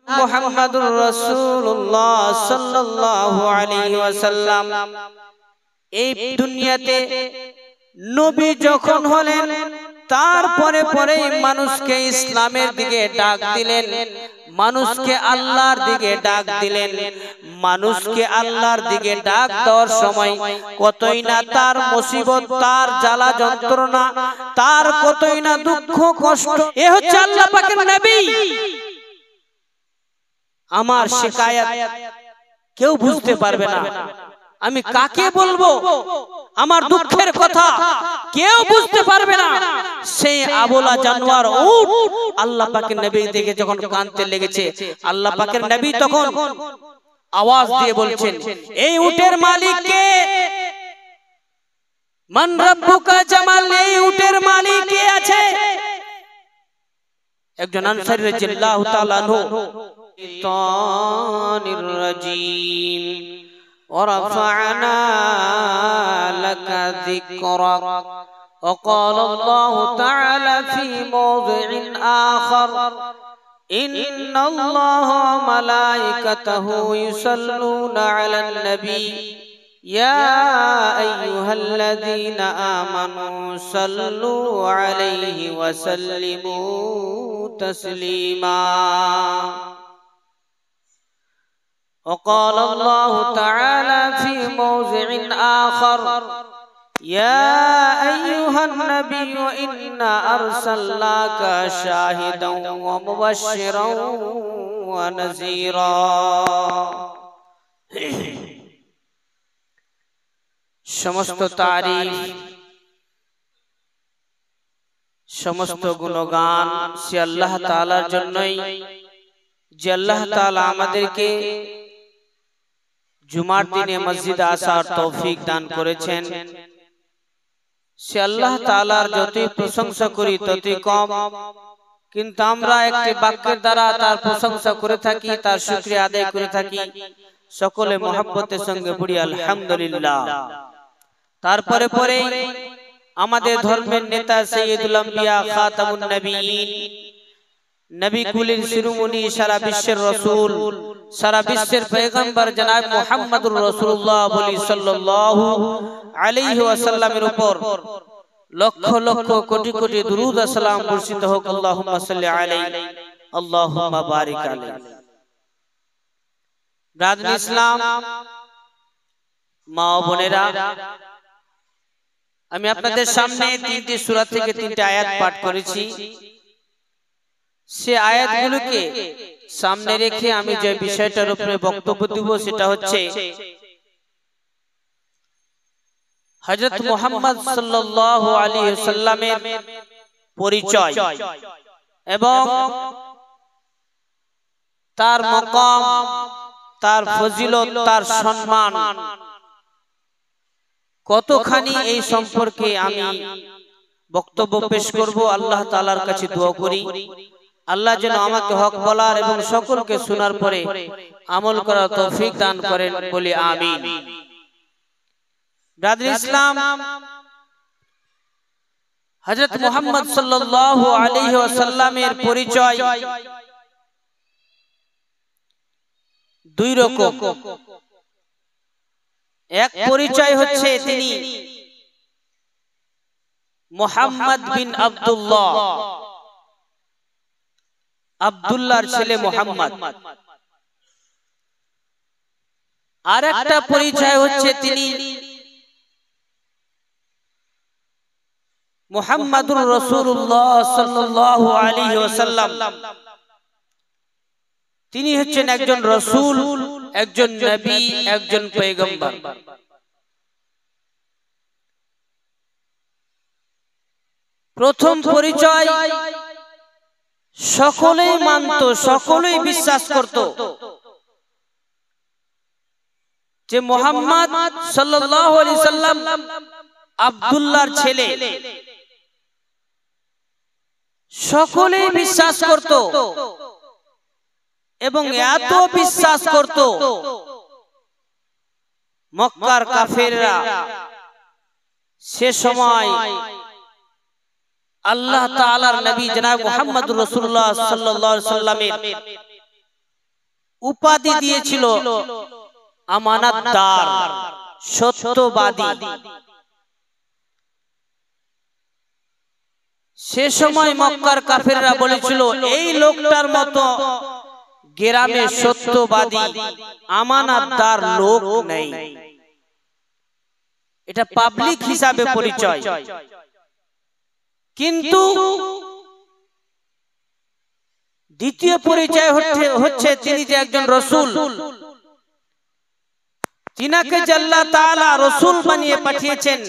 মুহাম্মাদুর রাসূলুল্লাহ সাল্লাল্লাহু আলাইহি ওয়াসাল্লাম এই দুনিয়াতে নবী যখন হলেন তারপরে পরে মানুষকে ইসলামের দিকে ডাক দিলেন, মানুষকে আল্লাহর দিকে ডাক দিলেন। মানুষকে আল্লাহর দিকে ডাক দেওয়ার সময় কতই না তার মুসিবত, তার জ্বালা যন্ত্রণা, তার কতই না দুঃখ কষ্ট। এ হচ্ছে আল্লাহ পাকের নবী। আমার শিকায়াত কেউ বুঝতে পারবে না, আমি কাকে বলবো আমার দুঃখের কথা কেউ বুঝতে পারবে না। সেই আবলা জানোয়ার উট আল্লাহ পাকের নবী দেখে যখন কাঁদতে লেগেছে, আল্লাহ পাকের নবী তখন আওয়াজ দিয়ে বলছেন, এই উটের মালিক কে? মান রাব্বুকা জামাল, এই উটের মালিক কে আছে? একজন আনসারী রাদিয়াল্লাহু তাআলা আনহু শাইতানির রাজিম ورفعنا لك ذكرك وقال الله تعالى في موضع آخر إن الله وملائكته يصلون على النبي يا أيها الذين آمنوا صلوا عليه وسلموا تسليما وقال الله تعالى في موضع آخر يا أيها النبي إنا أرسلناك شاهدا ومبشرا ونذيرا সমস্ত তারিফ, সমস্ত গুণগান সে আল্লাহ তাআলার জন্যই, যে আল্লাহ তাআলা আমাদেরকে জুমার দিনে মসজিদে আসার তৌফিক দান করেছেন। সে আল্লাহ তাআলার যতই প্রশংসা করি ততই কম, কিন্তু আমরা একটি বাক্যের দ্বারা তার প্রশংসা করে থাকি, তার শুকরিয়া আদায় করে থাকি। সকলে মহব্বতের সঙ্গে পড়ি আলহামদুলিল্লাহ। তারপরে পরে আমাদের ধর্মের নেতা সাইয়্যিদুল আম্বিয়া খাতামুন নবিয়্যিন, নবী কুলের শিরোমণি, সারা বিশ্বের রাসূল, সারা বিশ্বের পয়গম্বর জনাব মুহাম্মদুর রাসূলুল্লাহ বলি সাল্লাল্লাহু আলাইহি ওয়াসাল্লামের উপর লক্ষ লক্ষ কোটি কোটি দুরূদ ও সালাম বর্ষিত হোক। আল্লাহুম্মা সাল্লি আলাইহি আল্লাহুম্মা বারিক আলাইহি। ব্রাদার ইসলাম, মা ও বোনেরা, আমি আপনাদের সামনে তিনটি সূরা থেকে তিনটি আয়াত পাঠ করেছি। সে আয়াতগুলোকে সামনে রেখে আমি যে বিষয়টার উপরে বক্তব্য দেব সেটা হচ্ছে হযরত মুহাম্মদ সাল্লাল্লাহু আলাইহি ওয়াসাল্লামের পরিচয় এবং তার মাকাম, তার ফজিলত, তার সম্মান কতখানি, এই সম্পর্কে আমি বক্তব্য পেশ করব। আল্লাহ তাআলার কাছে দোয়া করি আল্লাহ যেন আমাকে হক বলার এবং সকলকে শোনার পরে আমল করার তৌফিক দান করেন, বলি আমিন। ব্রাদার ইসলাম, হযরত মুহাম্মদ সাল্লাল্লাহু আলাইহি ওয়াসাল্লামের পরিচয় দুই রকম। এক পরিচয় হচ্ছে তিনি মুহাম্মদ বিন আব্দুল্লাহ, আব্দুল্লাহর ছেলে মুহাম্মদ। আর একটা পরিচয় হচ্ছে তিনি মুহাম্মাদুর রাসূলুল্লাহ সাল্লাল্লাহু আলাইহি ওয়াসাল্লাম। তিনি হচ্ছেন একজন রাসূল, একজন নবী, একজন পয়গম্বর। প্রথম পরিচয় সকলেই মানত, সকলেই বিশ্বাস করত যে মুহাম্মদ সাল্লাল্লাহু আলাইহি সাল্লাম আব্দুল্লাহর ছেলে। সকলেই বিশ্বাস করত এবং এত বিশ্বাস করত মক্কার কাফেররা সে সময় আল্লাহ তাআলার নবী জনাব মুহাম্মদুর রাসূলুল্লাহ সাল্লাল্লাহু আলাইহি সাল্লামের উপাধি দিয়েছিল আমানতদার, সত্যবাদী। সে সময় মক্কার কাফেররা বলেছিল এই লোকটার মতো গ্রামে সত্যবাদী আমানতদার লোক নেই। এটা পাবলিক হিসাবে পরিচয়। কিন্তু দ্বিতীয় পরিচয় হচ্ছে তিনি যে একজন রাসূল, তিনাকে যে আল্লাহ তাআলা রাসূল বানিয়ে পাঠিয়েছেন,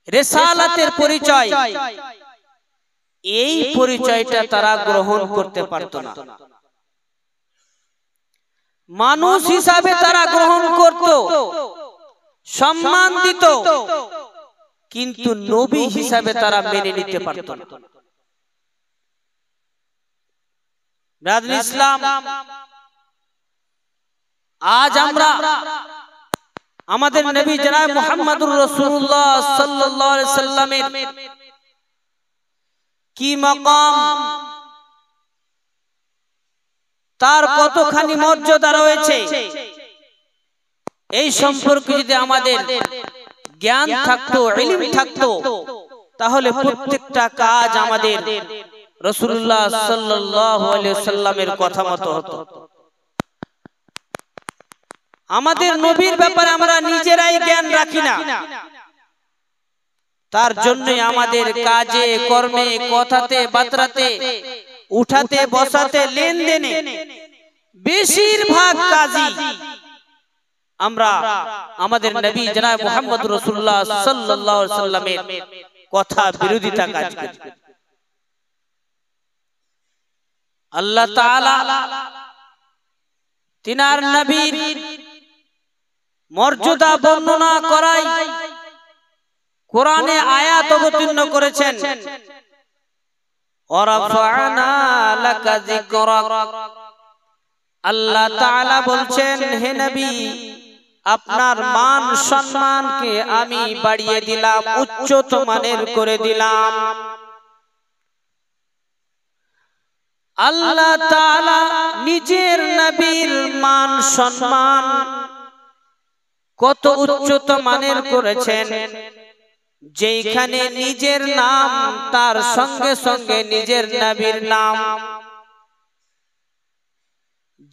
রিসালাতের পরিচয়। এই পরিচয়টা তারা গ্রহণ করতে পারত না। মানুষ হিসাবে তারা গ্রহণ করত, সম্মান দিত, কিন্তু নবী হিসাবে তারা মেনে নিতে পারত না। ব্রাদার ইসলাম, আজ আমরা আমাদের নবী জনাব মুহাম্মদুর রাসূলুল্লাহ সাল্লাল্লাহু আলাইহি সাল্লামের কি মাকাম, তার কতখানি মর্যাদা রয়েছে, এই সম্পর্কে যদি আমাদের জ্ঞান থাকতো, ইলম থাকতো, তাহলে প্রত্যেকটা কাজ আমাদের রাসূলুল্লাহ সাল্লাল্লাহু আলাইহি ওয়াসাল্লামের কথা মতো হতো। আমাদের নবীর ব্যাপারে আমরা নিজেরাই জ্ঞান রাখি না, তার জন্যই আমাদের কাজে কর্মে কথাতে বাতরাতে উঠাতে বসাতে লেনদেনে বেশিরভাগ কাজই আমরা আমাদের নবী জনাব মুহাম্মদ রাসূলুল্লাহ সাল্লাল্লাহু আলাইহি ওয়াসাল্লামের কথা বিরোধিতা কাজ করি। আল্লাহ তাআলা তিনার নবীর মর্যাদা বর্ণনা করাই কোরআনে আয়াত অবতীর্ণ করেছেন। ওয়ারাফা'না লাকা যিকরাক, আল্লাহ তাআলা বলছেন, হে নবী, আপনার মান সম্মানকে আমি বাড়িয়ে দিলাম, উচ্চতম মানের করে দিলাম। আল্লাহ তাআলা নিজের নবীর মান সম্মান কত উচ্চতম মানের করেছেন, যেখানে নিজের নাম তার সঙ্গে সঙ্গে নিজের নবীর নাম,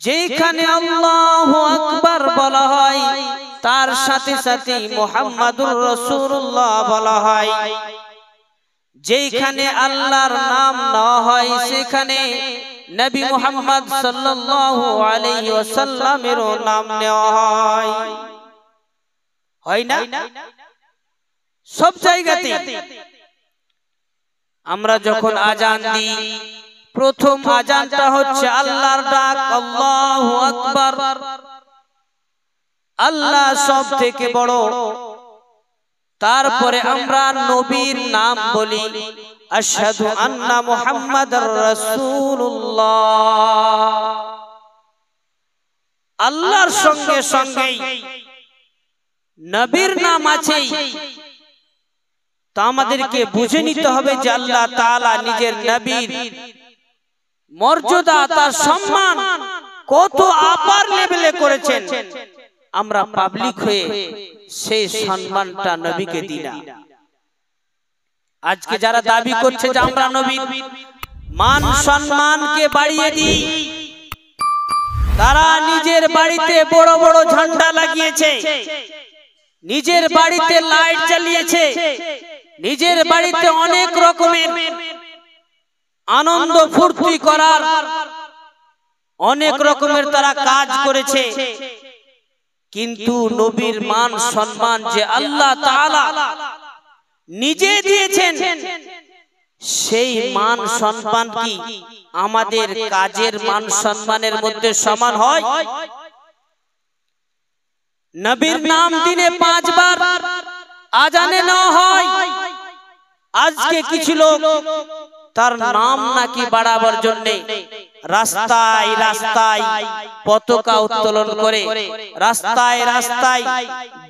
যেখানে আল্লাহু আকবার বলা হয় তার সাথে সাথে মুহাম্মাদুর রাসূলুল্লাহ বলা হয়, যেখানে আল্লাহর নাম নেওয়া হয় সেখানে নবী মুহাম্মদ সাল্লাল্লাহু আলাইহি ওয়াসাল্লামের নাম নেওয়া হয়, হয় না? সব জায়গাতে আমরা যখন আজান দিই, প্রথম আজানটা হচ্ছে আল্লাহর ডাক, আল্লাহু আকবার, আল্লাহ সব থেকে বড়। তারপরে আমরা নবীর নাম বলি, আশহাদু আন্না মুহাম্মাদার রাসূলুল্লাহ। আল্লাহর সঙ্গে সঙ্গেই নবীর নাম আছে, তা আমাদেরকে বুঝে নিতে হবে যে আল্লাহ তাআলা নিজের নবীর মর্যাদা, তার সম্মান কত আপার লেভেলে করেছেন। আমরা পাবলিক হয়ে সেই সম্মানটা নবীকে দিই না। আজকে যারা দাবি করছে যে আমরা নবীর মান সম্মানকে বাড়িয়ে দিই, তারা নিজের বাড়িতে বড় বড় ঝান্ডা লাগিয়েছে, নিজের বাড়িতে লাইট জ্বালিয়েছে, নিজের বাড়িতে অনেক রকমের আনন্দ ফুর্তি করার অনেক রকমের তারা কাজ করেছে, কিন্তু নবীর মান সম্মান যে আল্লাহ তাআলা নিজে দিয়েছেন, সেই মান সম্মান কি আমাদের কাজের মান সম্মানের মধ্যে সমান হয়? নবীর নাম দিনে 5 বার আজানে নেওয়া হয়। আজকে কিছু লোক তার নাম নাকি বাড়াবার জন্য রাস্তায় রাস্তায় পতাকা উত্তোলন করে, রাস্তায় রাস্তায়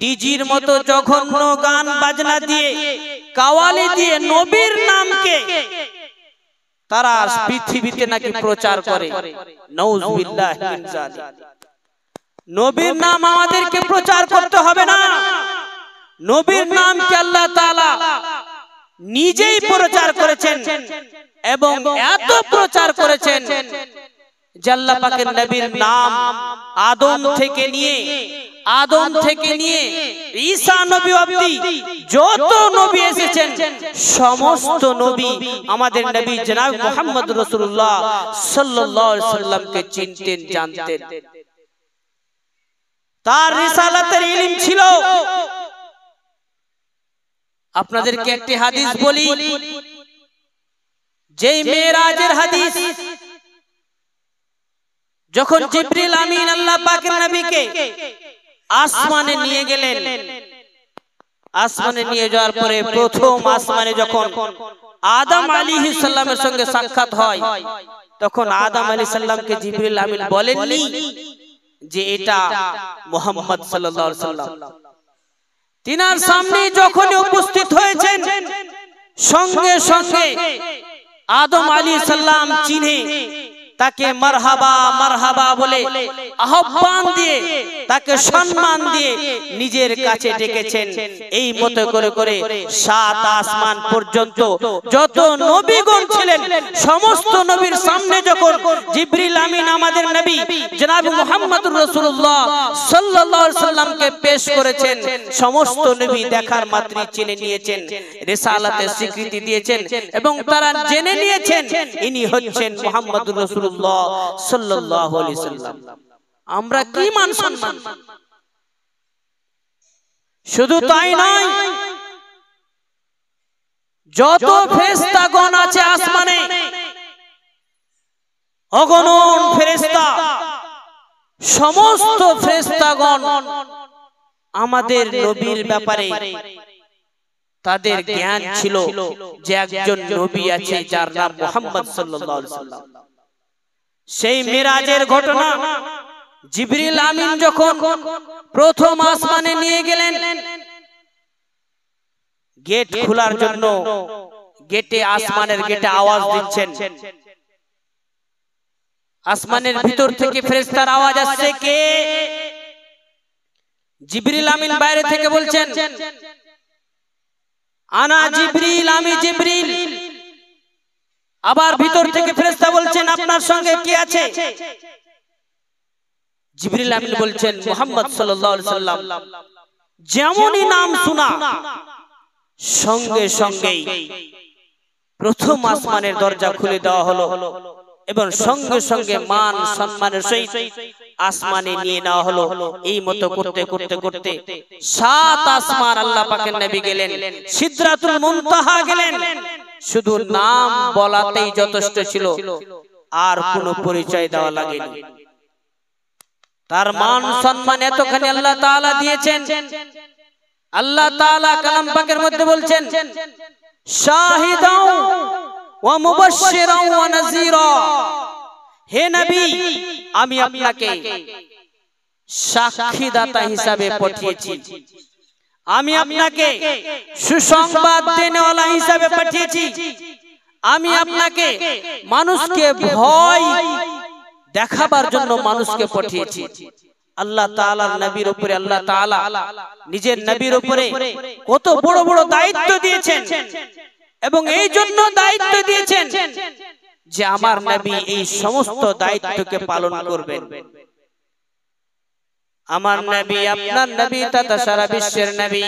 ডিজির মতো জঘন্য গান বাজনা দিয়ে, কাওয়ালি দিয়ে নবীর নামকে তারা পৃথিবীতে নাকি প্রচার করে। নাউযুবিল্লাহি মিন যালিক। নবীর নাম আমাদেরকে প্রচার করতে হবে না, নবীর নামকে আল্লাহ তাআলা নিজেই প্রচার করেছেন এবং এত প্রচার করেছেন যে আল্লাহ পাকের নবীর নাম আদম থেকে নিয়ে ঈসা নবী অবধি যত নবী এসেছেন সমস্ত নবী আমাদের নবী জনাব মুহাম্মদ রাসূলুল্লাহ সাল্লাল্লাহু আলাইহি সাল্লামকে চিনতেন, জানতেন। তার রিসালাতের ইলম ছিল। আপনাদেরকে একটি হাদিস বলি, যেই মেরাজের হাদিস, যখন জিবরিল আমিন আল্লাহ পাকের নবীকে আসমানে নিয়ে গেলেন, আসমানে নিয়ে যাওয়ার পরে প্রথম আসমানে যখন আদম আলাইহিস সালামের সঙ্গে সাক্ষাৎ হয়, তখন আদম আলাইহিস সালামকে জিবরিল আমিন বলেননি যে এটা মুহাম্মদ সাল্লাল্লাহু আলাইহি সাল্লাম। তিনার সামনে যখন উপস্থিত হয়েছেন, সঙ্গে সঙ্গে আদম আলাইহিস সালাম চিনে তাকে মারহাবা মারহাবা বলে আহ্বান দিয়ে, তাকে সম্মান দিয়ে নিজের কাছে ডেকেছেন। এই মতো করে করে সাত আসমান পর্যন্ত যত নবীগণ ছিলেন সমস্ত নবীর সামনে যখন জিবরিল আমিন আমাদের নবী জনাব মুহাম্মদুর রাসূলুল্লাহ সাল্লাল্লাহু আলাইহি সাল্লামকে পেশ করেছেন, সমস্ত নবী দেখার মাত্রই চিনে নিয়েছেন, রিসালাতের স্বীকৃতি দিয়েছেন এবং তারা জেনে নিয়েছেন ইনি হচ্ছেন মুহাম্মদুর রাসূলুল্লাহ সাল্লাল্লাহু আলাইহি সাল্লাম। আমরা কি মান সম্মান! শুধু তাই নয়, যত ফেরেশতাগণ আছে আসমানে, অগণন ফেরেশতা, সমস্ত ফেরেশতাগণ আমাদের নবীর ব্যাপারে তাদের জ্ঞান ছিল যে একজন নবী আছে যার নাম মুহাম্মদ সাল্লাল্লাহু আলাইহি সাল্লাম। সেই মিরাজের ঘটনা, জিবরিল আমিন যখন প্রথম আসমানে নিয়ে গেলেন, গেট খোলার জন্য গেটে, আসমানের গেটে আওয়াজ দিচ্ছেন, আসমানের ভিতর থেকে ফেরেশতার আওয়াজ আসছে, কে? জিবরিল আমিন বাইরে থেকে বলছেন, আনা জিবরিল, আমি জিবরিল। আবার ভিতর থেকে ফেরেশতা বলছেন, আপনার সঙ্গে কে আছে? জিবরিল আমিন বলছেন, মুহাম্মদ সাল্লাল্লাহু আলাইহি সাল্লাম। যেমনই নাম শোনা, সঙ্গে সঙ্গেই প্রথম আসমানের দরজা খুলে দেওয়া হলো এবং সঙ্গে সঙ্গে মান সম্মানের সহিত আসমানে নিয়ে নেওয়া হলো। এই মতো করতে করতে করতে সাত আসমান আল্লাহ পাকের নবী গেলেন, সিদরাতুল মুনতাহা গেলেন। শুধু নাম বলাতেই যথেষ্ট ছিল, আর কোনো পরিচয় দেওয়া লাগেনি। তার মান সম্মান এতখানি আল্লাহ তাআলা দিয়েছেন। আল্লাহ তাআলা কালাম পাকের মধ্যে বলছেন, শাহিদাও ওয়া মুবাশশিরাও ওয়া নাযীরা। হে নবী, আমি আপনাকে সাক্ষীদাতা হিসাবে পাঠিয়েছি, আমি আপনাকে সুসংবাদ দেনেওয়ালা হিসাবে পাঠিয়েছি, আমি আপনাকে মানুষকে ভয় দেখাবার জন্য মানুষকে পাঠিয়েছি। আল্লাহ তাআলার নবীর উপরে আল্লাহ তাআলা নিজের নবীর উপরে কত বড় বড় দায়িত্ব দিয়েছেন এবং এই জন্য দায়িত্ব দিয়েছেন যে আমার নবী এই সমস্ত দায়িত্বকে পালন করবেন। আমার নবী, আপনার নবী তথা সারা বিশ্বের নবী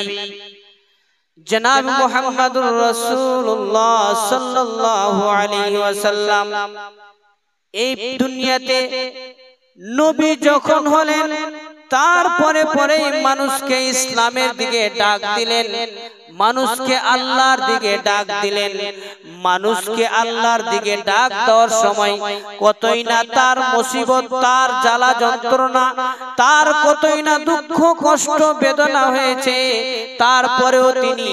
জনাব মুহাম্মদুর রাসূলুল্লাহ সাল্লাল্লাহু আলাইহি ওয়াসাল্লাম এই দুনিয়াতে নবী যখন হলেন, তারপরে পরে মানুষকে ইসলামের দিকে ডাক দিলেন, মানুষকে আল্লাহর দিকে ডাক দিলেন। মানুষকে আল্লাহর দিকে ডাক দেওয়ার সময় কতই না তার মুসিবত, তার জ্বালা যন্ত্রণা, তার কতই না দুঃখ কষ্ট বেদনা হয়েছে, তারপরেও তিনি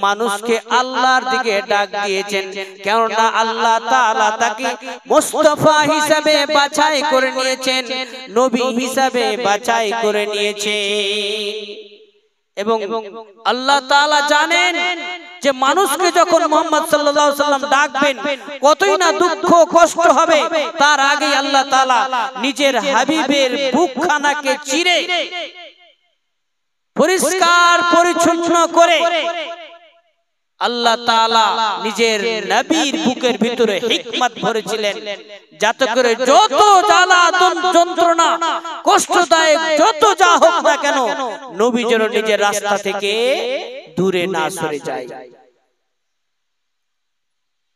মানুষকে আল্লাহর দিকে ডাক দিয়েছেন। কেননা আল্লাহ তাআলা তাকে মুস্তাফা হিসাবে বাছাই করে নিয়েছেন, নবী হিসাবে বাছাই করে নিয়েছেন। এবং আল্লাহ তাআলা জানেন যে মানুষকে যখন মুহাম্মদ সাল্লাল্লাহু আলাইহি সাল্লাম ডাকবেন কতই না দুঃখ কষ্ট হবে, তার আগে আল্লাহ তাআলা নিজের হাবিবের বুকখানাকে চিরে পরিষ্কার পরিচ্ছন্ন করে আল্লাহ তাআলা নিজের নবীর বুকের ভিতরে হিকমত ভরেছিলেন, যাতে করে যত জ্বালা যন্ত্রণা কষ্টদায়ক যত যা হোক না কেন নবী যেন নিজের রাস্তা থেকে দূরে না সরে যায়।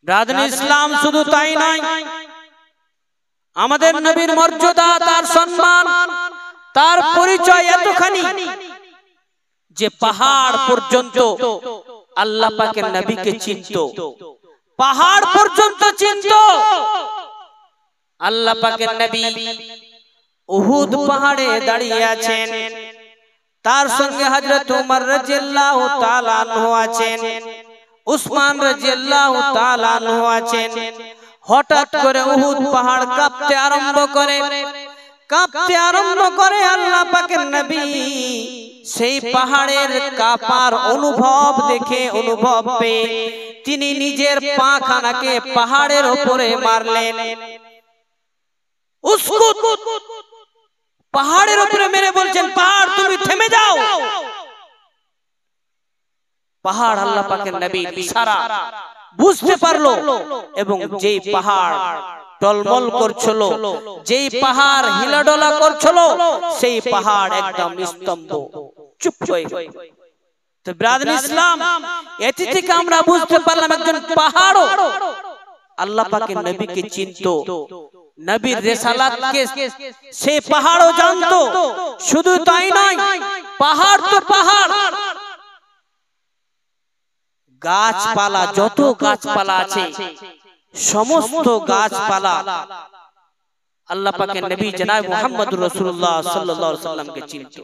ব্রাদার ইসলাম শুধু তাই নয়, আমাদের নবীর মর্যাদা, তার সম্মান, তার পরিচয় এতখানি যে পাহাড় পর্যন্ত আল্লাহ পাকের নবীকে চিনত, পাহাড় পর্যন্ত চিনত। আল্লাহ পাকের নবী উহুদ পাহাড়ে দাঁড়িয়ে আছেন, তার সঙ্গে হযরত ওমর রাদিয়াল্লাহু তাআলা আনহু আছেন, উসমান রাদিয়াল্লাহু তাআলা আনহু আছেন। হঠাৎ করে উহুদ পাহাড় কাঁপতে আরম্ভ করে আল্লাহ পাকের নবী সেই পাহাড়ের কাঁপার অনুভব পেয়ে তিনি নিজের পাখানাকে পাহাড়ের উপরে মারলেন। উসকুত, পাহাড়ের উপরে মেরে বলছেন, পাহাড় তুমি থেমে যাও। পাহাড় আল্লাহ পাকের নবীর ইশারা বুঝতে পারলো এবং যেই পাহাড় টলমল করছিল, যেই পাহাড় হিলাডোলা করছিল, সেই পাহাড় একদম স্তম্ভ চুপ হয়ে গেল। তো ব্রাদার ইসলাম, এটি থেকে আমরা বুঝতে পারলাম একজন পাহাড়ও আল্লাহ পাকের নবীকে চিনতো, নবীর রিসালাতকে সেই পাহাড়ও জানতো। শুধু তাই নয়, পাহাড় তো পাহাড়, গাছপালা, যত গাছপালা আছে সমস্ত গাছপালা আল্লাহ পাকের নবী জনাব মুহাম্মদুর রাসূলুল্লাহ সাল্লাল্লাহু আলাইহি ওয়াসাল্লামকে চিনতো।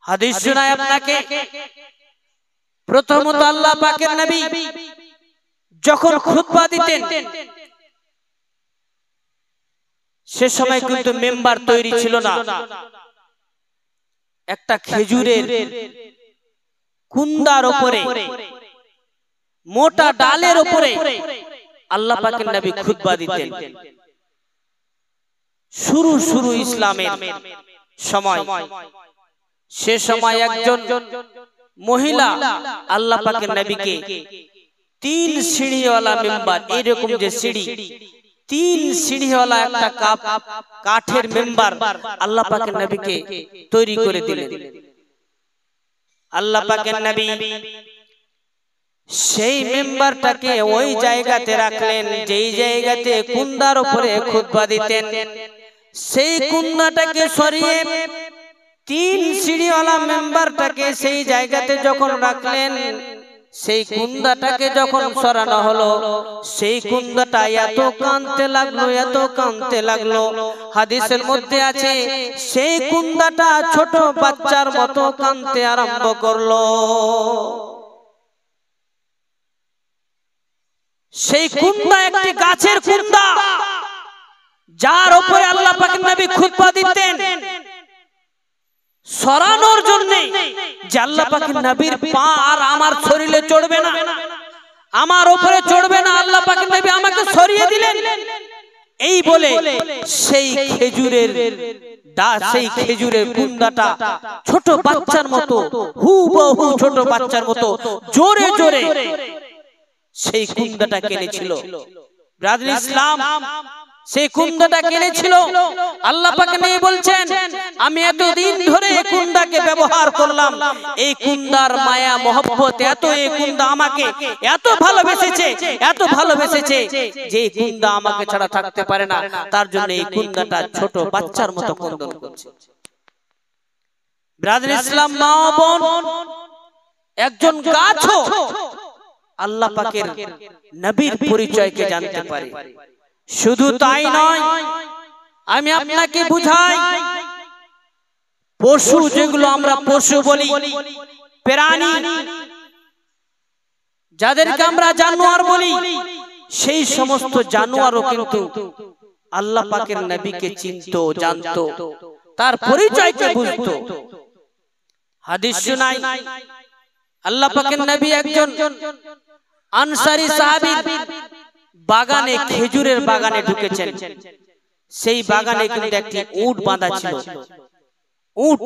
হাদিস শোনায় আপনাকে, প্রথমত আল্লাহ পাকের নবী যখন খুতবা দিতেন সে সময় কিন্তু মেম্বার তৈরি ছিল না, একটা খেজুরের কুন্দার উপরে, মোটা ডালের উপরে আল্লাহ পাকের নবী খুতবা দিতেন। শুরু ইসলামের সময়, সে সময় একজন মহিলা আল্লাহ পাকের নবীকে 3 সিঁড়িওয়ালা মেম্বার, এরকম যে সিঁড়ি, 3 সিঁড়িওয়ালা একটা কাঠের মেম্বার আল্লাহ পাকের নবীকে তৈরি করে দিলেন। আল্লাহ পাকের নবী সেই মেম্বারটাকে ওই জায়গাতে রাখলেন যেই জায়গাতে কুন্দার উপরে খুতবা দিতেন। সেই কুন্দাটাকে সরিয়ে 3 সিঁড়িওয়ালা মেম্বারটাকে সেই জায়গাতে যখন রাখলেন, সেই কুন্দাটাকে যখন সরানো হলো, সেই কুন্দাটা এত কাঁদতে লাগলো, হাদিসের মধ্যে আছে সেই কুন্দাটা ছোট বাচ্চার মতো কাঁদতে আরম্ভ করলো। সেই কুন্দা একটি গাছের কুন্দা, যার উপরে আল্লাহ পাকের নবী খুতবা দিতেন। সরানোর জন্য যে আল্লাহ পাকের নবীর পা আর আমার শরীরে চড়বে না, আমার উপরে চড়বে না, আল্লাহ পাকের নবী আমাকে সরিয়ে দিলেন। এই বলে সেই খেজুরের কুন্দাটা ছোট বাচ্চার মতো, হুবহু ছোট বাচ্চার মতো জোরে জোরে সেই কুন্দাটা কেনেছিল। ব্রাদার ইসলাম, সেই কুন্দাটা কেনেছিল। আল্লাহ পাক নবী বলছেন, আমি এতদিন ধরে এই কুন্দাকে ব্যবহার করলাম, এই কুন্দার মায়া মহব্বত এত, এই কুন্দা আমাকে এত ভালোবেসেছে যে এই কুন্দা আমাকে ছাড়া থাকতে পারে না, তার জন্য এই কুন্দাটা ছোট বাচ্চার মতো ক্রন্দন করছে। ব্রাদার ইসলাম, মা ও বোন, একজন গাছও আল্লাহ পাকের নবীর পরিচয়কে জানতে পারে। শুধু তাই নয়, আমি আপনাকে বুঝাই, পশু, যেগুলো আমরা পশু বলি, প্রাণী, যাদেরকে আমরা জানোয়ার বলি, সেই সমস্ত জানোয়ারও কিন্তু আল্লাহ পাকের নবীকে চিনতো, জানতো, তার পরিচয়কে বুঝতো। হাদিস শোনাই, আল্লাহ পাকের নবী একজন আনসারী সাহাবী বাগানে, খেজুরের বাগানে ঢুকেছেন। সেই বাগানে কিন্তু একটি উট বাঁধা ছিল। উট,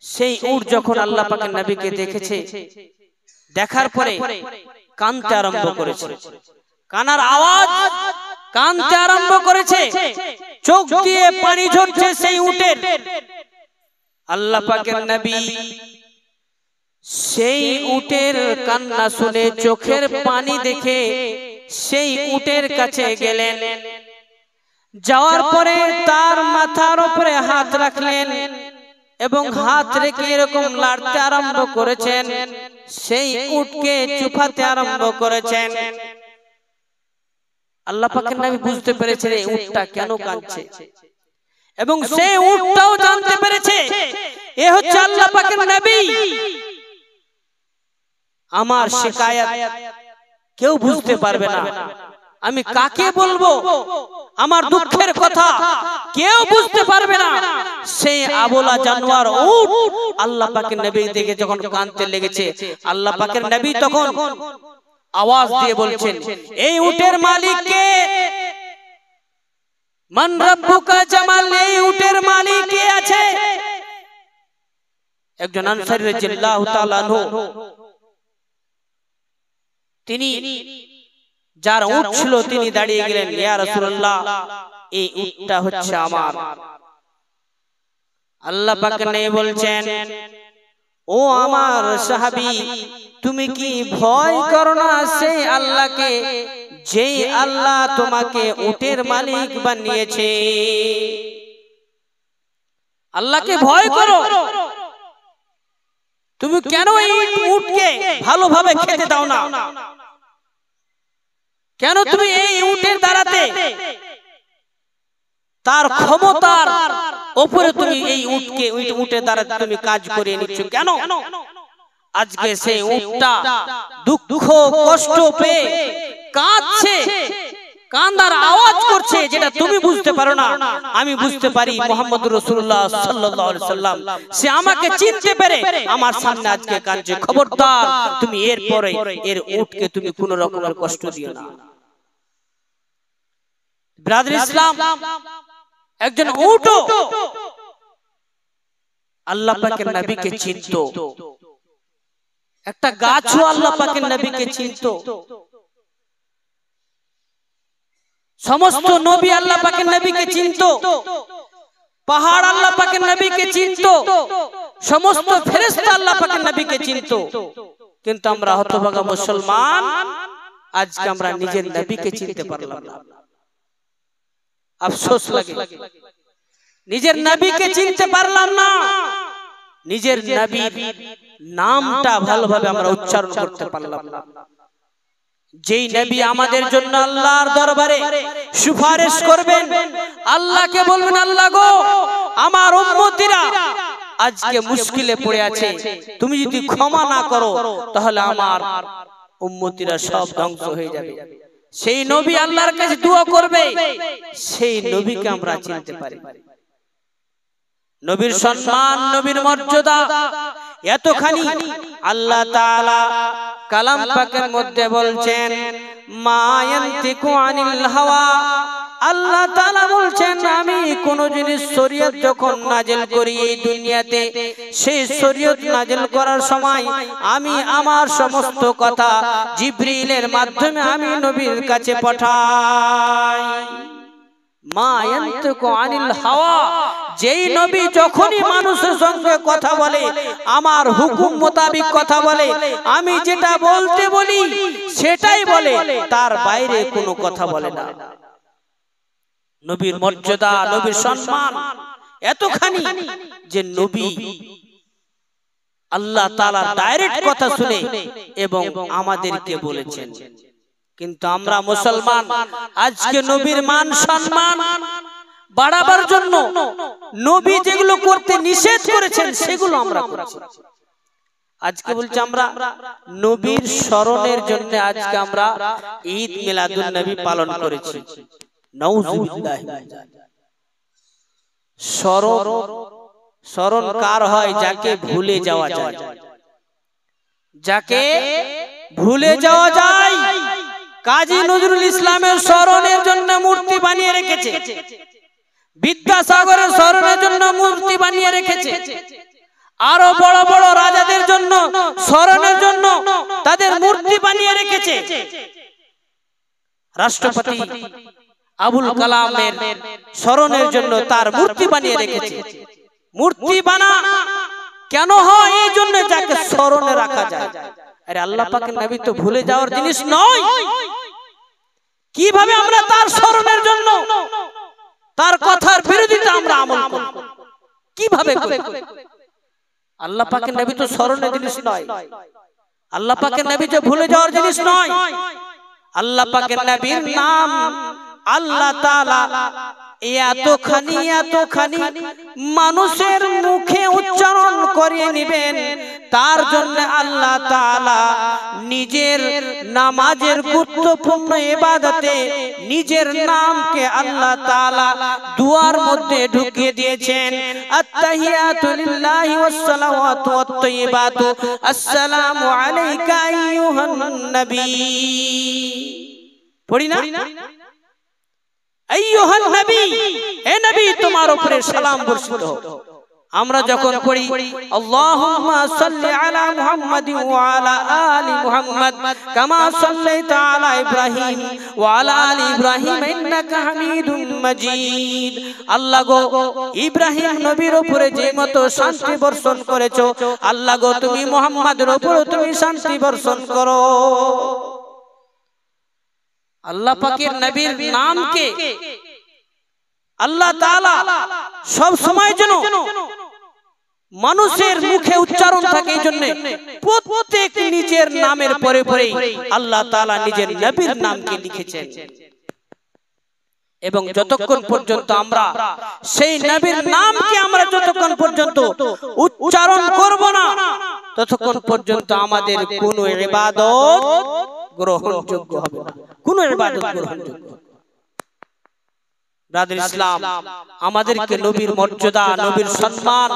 সেই উট যখন আল্লাহ পাকের নবীকে দেখেছে, দেখার পরে কাঁদতে আরম্ভ করেছে। কানার আওয়াজ, কাঁদতে আরম্ভ করেছে, চোখ দিয়ে পানি ঝরছে সেই উটের। আল্লাহ পাকের নবী সেই উটের কান্না শুনে, চোখের পানি দেখে সেই উটের কাছে গেলেন। যাওয়ার পরে তার মাথার উপরে হাত রাখলেন এবং হাত রেখে এরকম লাড়তে আরম্ভ করেছেন, সেই উটকে চুপাতে আরম্ভ করেছেন। আল্লাহ পাকের নবী বুঝতে পেরেছেন এই উটটা কেন কাঁদছে, এবং সেই উটটাও জানতে পেরেছে এ হচ্ছে আল্লাহ পাকের নবী। আমার শিকায়াত কেউ বুঝতে পারবে না, আমি কাকে বলবো আমার দুঃখের কথা কেউ বুঝতে পারবে না। সেই আবলা জানোয়ার উট আল্লাহ পাকের নবী দেখে যখন কাঁদতে লেগেছে, আল্লাহ পাকের নবী তখন আওয়াজ দিয়ে বলছেন, এই উটের মালিক কে? মান রাব্বুকা জামাল, এই উটের মালিক কে আছে? একজন আনসারী রাদিয়াল্লাহু তাআলা আনহু, তিনি যার উট ছিল তিনি দাঁড়িয়ে গেলেন, ইয়া রাসূলুল্লাহ এই উটটা হচ্ছে আমার। আল্লাহ পাক নবী বলছেন, ও আমার সাহাবী, তুমি কি ভয় করো না সেই আল্লাহকে, যেই আল্লাহ তোমাকে উটের মালিক বানিয়েছে? আল্লাহকে ভয় করো। তুমি কেন এই উটকে ভালোভাবে খেতে দাও না? কেন তুমি এই উটের দ্বারাতে তার ক্ষমতার উপরে তুমি এই উটকে, উটের দ্বারা তুমি কাজ করে নিচ্ছ কেন? আজকে সেই উটটা দুঃখ কষ্ট পেয়ে কাঁদছে, কান্দার আওয়াজ করছে, যেটা তুমি বুঝতে পারো না, আমি বুঝতে পারি। মুহাম্মদুর রাসূলুল্লাহ সাল্লাল্লাহু আলাইহি সাল্লাম সে আমাকে চিনতে পেরে আমার সামনে আজকে কাঁদছে। খবরদার তুমি এরপরে এর উটকে তুমি কোনো রকমের কষ্ট দিও না। ব্রাদার ইসলাম, একজন উট আল্লাহ পাকের নবীকে চিনত, একটা গাছও আল্লাহ পাকের নবীকে চিনত, সমস্ত নবী আল্লাহ পাকের নবীকে চিনত, পাহাড় আল্লাহ পাকের নবীকে চিনত, সমস্ত ফেরেশতা আল্লাহ পাকের নবীকে চিনত। কিন্তু আমরা হতভাগা মুসলমান, আজকে আমরা নিজের নবীকে চিনতে পারলাম না। আফসোস লাগে, নিজের নবীকে চিনতে পারলাম না, নিজের নবীর নামটা ভালোভাবে আমরা উচ্চারণ করতে পারলাম না। যেই নবী আমাদের জন্য আল্লাহর দরবারে সুপারিশ করবেন, আল্লাহকে বলবেন, আল্লাহ গো আমার উম্মতিরা আজকে মুশকিলে পড়ে আছে, তুমি যদি ক্ষমা না করো তাহলে আমার উম্মতিরা সব ধ্বংস হয়ে যাবে। সেই নবী আল্লাহর কাছে দোয়া করবে, সেই নবীকে আমরা চিনতে পারি। নবীর সম্মান, নবীর মর্যাদা এতখানি, আল্লাহ তাআলা কালাম পাকের মধ্যে বলছেন, মা ইয়ানতিকু আনিল হাওয়া, আল্লাহ তাআলা বলছেন আমি কোন জিনিস শরীয়ত যখন নাজিল করি এই দুনিয়াতে, সেই শরীয়ত নাজিল করার সময় আমি আমার সমস্ত কথা জিবরিলের মাধ্যমে আমি নবীর কাছে পাঠাই। মা ইয়ানতিকু আনিল হাওয়া, যেই নবী যখনই মানুষের সঙ্গে কথা বলে আমার হুকুম মোতাবেক কথা বলে, আমি যেটা বলতে বলি সেটাই বলে, তার বাইরে কোনো কথা বলে না। নবীর মর্যাদা, নবীর সম্মান এতখানি যে নবী আল্লাহ তাআলার ডাইরেক্ট কথা শুনে এবং আমাদেরকে বলেছেন। কিন্তু আমরা মুসলমান আজকে নবীর মান সম্মান বাড়াবার জন্য নবী যেগুলো করতে নিষেধ করেছেন সেগুলো আমরা করছি। আজকে বলছি আমরা নবীর স্মরণের জন্য আজকে আমরা ঈদ মিলাদুন নবী পালন করেছি। নাউযুবিল্লাহ। স্মরণ কার হয়? যাকে ভুলে যাওয়া যায়। যাকে ভুলে যাওয়া যায়। কাজী নজরুল ইসলামের স্মরণের জন্য মূর্তি বানিয়ে রেখেছে, বিদ্যাসাগরের স্মরণের জন্য মূর্তি বানিয়ে রেখেছে, আরো বড় বড় রাজাদের জন্য স্মরণের জন্য তাদের মূর্তি বানিয়ে রেখেছে। রাষ্ট্রপতি আবুল কালামের স্মরণের জন্য তার মূর্তি বানিয়ে রেখেছে। মূর্তি বানা কেন হয়? এই জন্য যাকে স্মরণে রাখা যায়। আরে আল্লাহ পাকের নবী তো ভুলে যাওয়ার জিনিস নয়। কিভাবে আমরা তার স্মরণের জন্য তার কথার বিরোধিতা আমরা আমল করব? কিভাবে করব? আল্লাহ পাকের নবী তো স্মরণের জিনিস নয়। আল্লাহ পাকের নবী যে ভুলে যাওয়ার জিনিস নয়। আল্লাহ পাকের নবীর নাম আল্লাহ তাআলা এতখানি মানুষের মুখে উচ্চারণ করিয়ে নেবেন, তার জন্য আল্লাহ তাআলা নিজের নামাজের গুরুত্বপূর্ণ ইবাদতে নিজের নামকে আল্লাহ তাআলা দুয়ার মধ্যে ঢুকিয়ে দিয়েছেন। আত্তাহিয়াতু লিল্লাহি ওয়াস সালাওয়াতু ওয়াত তাইয়্যিবাতু আসসালামু আলাইকা আইয়ুহান নবী। পড়ি না? আইয়ুহান নবী, হে নবী তোমার উপরে সালাম বর্ষিত হোক। আমরা যখন পড়ি আল্লাহুম্মা সাল্লি আলা মুহাম্মাদিন ওয়া আলা আলি মুহাম্মাদ কামা সাল্লাইতা আলা ইব্রাহিম ওয়া আলা আলি ইব্রাহিম ইন্নাকা হামিদুম মাজিদ। আল্লাহ গো, ইব্রাহিম নবীর উপরে যে মতো শান্তি বর্ষণ করেছো, আল্লাহ গো তুমি মুহাম্মাদের উপরে তুমি শান্তি বর্ষণ করো। আল্লাহ পাকের নবীর নামকে আল্লাহ তাআলা সব সময় যেন মানুষের মুখে উচ্চারণ থাকে, এই জন্য প্রত্যেক নিজের নামের পরে পরে আল্লাহ তাআলা নিজের নবীর নামকে লিখেছেন। এবং যতক্ষণ পর্যন্ত আমরা সেই নবীর নামকে আমরা যতক্ষণ পর্যন্ত উচ্চারণ করব না, ততক্ষণ পর্যন্ত আমাদের কোনো ইবাদত গ্রহণযোগ্য হবে না, কোনো ইবাদত গ্রহণযোগ্য। ব্রাদার ইসলাম, আমাদেরকে নবীর মর্যাদা, নবীর সম্মান,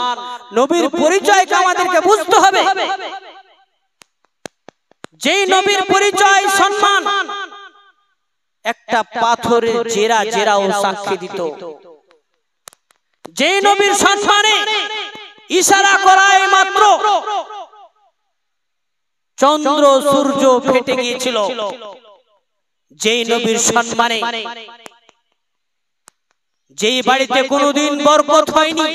নবীর পরিচয়কে আমাদেরকে বুঝতে হবে। যেই নবীর পরিচয় সম্মান একটা পাথরের জেরাও সাক্ষী দিত। যেই নবীর সম্মানে ইশারা করায় মাত্র চন্দ্র সূর্য ফেটে গিয়েছিল। যেই নবীর সম্মানে যেই বাড়িতে কোনোদিন বরকত হয়নি,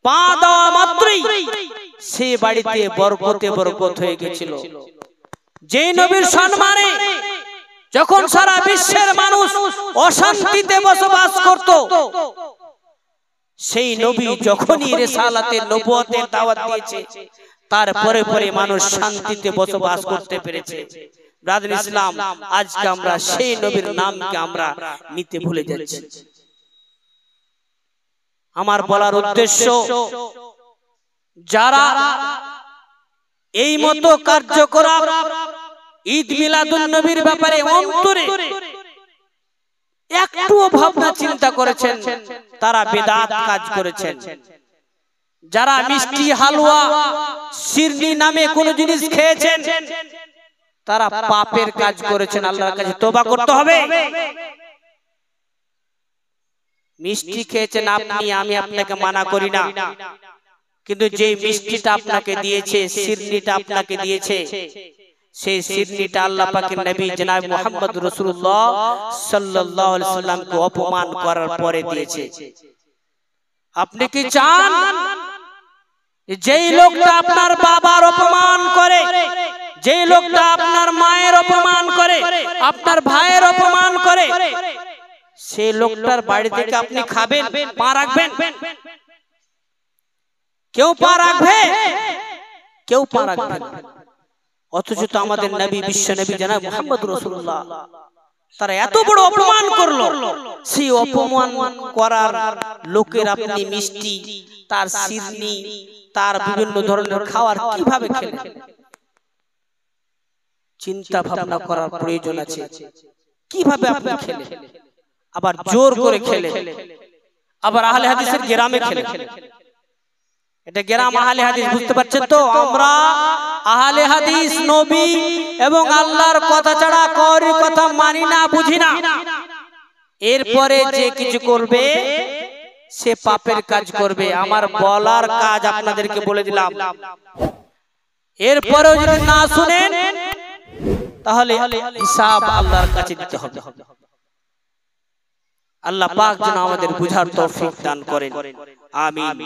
পা দেওয়া মাত্রই সেই বাড়িতে বরকত হয়ে গেছিল। যেই নবীর সম্মানে যখন সারা বিশ্বের মানুষ অশান্তিতে বসবাস করত, সেই নবী যখনই রিসালাতের নবুয়তের দাওয়াত দিয়েছে, তারপরে পরে মানুষ শান্তিতে বসবাস করতে পেরেছে। ব্রাদার ইসলাম, আজকে আমরা সেই নবীর নামকে আমরা নিতে ভুলে যাচ্ছি। আমার বলার উদ্দেশ্য, যারা এই মতো কার্যকলাপ ঈদ মিলাদুন নবীর ব্যাপারে অন্তরে একটুও ভাবনা চিন্তা করেছেন, তারা বেদাত কাজ করেছেন। যারা মিষ্টি, হালুয়া, শিরনি নামে কোন জিনিস খেয়েছেন, তারা পাপের কাজ করেছেন। আল্লাহর কাছে তওবা করতে হবে। মিষ্টি খেয়েছেন আপনি, আমি আপনাকে মানা করি না, কিন্তু যে মিষ্টিটা আপনাকে দিয়েছে, শিরনিটা আপনাকে দিয়েছে, সেই শিরনিটা আল্লাহ পাকের নবী জনাব মুহাম্মদ রাসূলুল্লাহ সাল্লাল্লাহু আলাইহি সাল্লামকে অপমান করার পরে দিয়েছে। আপনি কি চান যেই লোকটা আপনার বাবার অপমান করে, যেই লোকটা আপনার মায়ের অপমান করে, আপনার ভাইয়ের অপমান করে, সেই লোকটার বাড়ি থেকে আপনি খাবেন, পা রাখবেন? কেউ পা রাখবে? কেউ পা রাখবে না। অথচ তো আমাদের নবী, বিশ্ব নবী জনাব মুহাম্মদ রাসূলুল্লাহ, তারা এত বড় অপমান করলো, সেই অপমান করার লোকের আপনি মিষ্টি, তার শিরনি, তার বিভিন্ন ধরনের খাবার কিভাবে খেলেন? চিন্তা ভাবনা করার প্রয়োজন আছে। কিভাবে আপনি খেলেন? আবার জোর করে খেলেন, আবার আহলে হাদিসের গ্রামে খেলেন। এটা গ্রাম আহলে হাদিস, বুঝতে পারছেন তো? আমরা আহলে হাদিস নবী এবং আল্লাহর কথা ছাড়া কারোর কথা মানি না, বুঝি না। এরপরে যে কিছু করবে সে পাপের কাজ করবে। আমার বলার কাজ আপনাদেরকে বলে দিলাম। এরপরেও যদি না শুনেন তাহলে হিসাব আল্লাহর কাছে দিতে হবে। আল্লাহ পাক যেন আমাদের বুঝার তৌফিক দান করেন। আমিন।